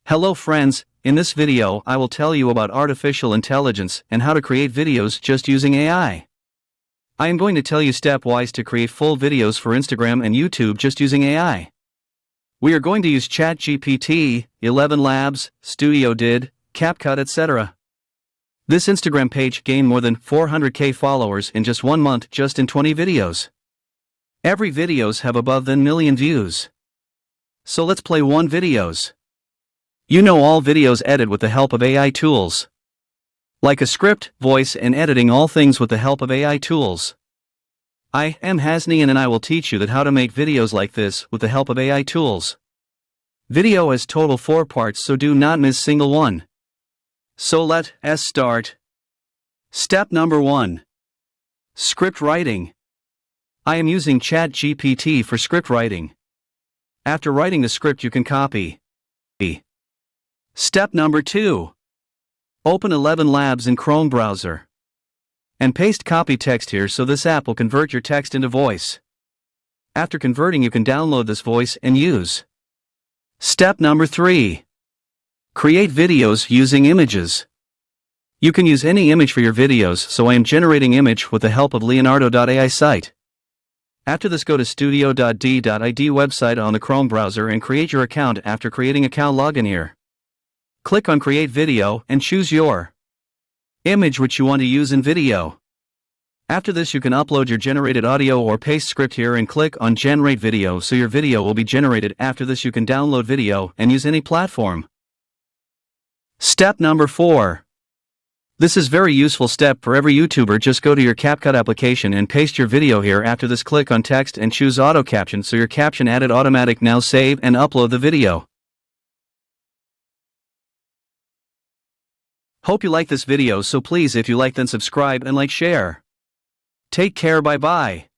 Hello friends, in this video I will tell you about artificial intelligence and how to create videos just using AI. I am going to tell you stepwise to create full videos for Instagram and YouTube just using AI. We are going to use ChatGPT, 11 Labs, Studio Did, CapCut, etc. This Instagram page gained more than 400k followers in just 1 month just in 20 videos. Every videos have above 10 million views. So let's play one videos. You know all videos edit with the help of AI tools. Like a script, voice and editing, all things with the help of AI tools. I am Hasni and I will teach you that how to make videos like this with the help of AI tools. Video has total 4 parts, so do not miss single one. So let's start. Step number 1. Script writing. I am using ChatGPT for script writing. After writing the script you can copy. Step number 2. Open 11 Labs in Chrome browser. And paste copy text here so this app will convert your text into voice. After converting you can download this voice and use. Step number 3. Create videos using images. You can use any image for your videos, so I am generating image with the help of Leonardo.ai site. After this go to studio.d.id website on the Chrome browser and create your account. After creating account, login here. Click on create video and choose your image which you want to use in video. After this you can upload your generated audio or paste script here and click on generate video so your video will be generated. After this you can download video and use any platform. Step number 4. This is very useful step for every YouTuber. Just go to your CapCut application and paste your video here. After this click on text and choose auto caption so your caption added automatic. Now save and upload the video. Hope you like this video, so please if you like then subscribe and like share. Take care, bye bye.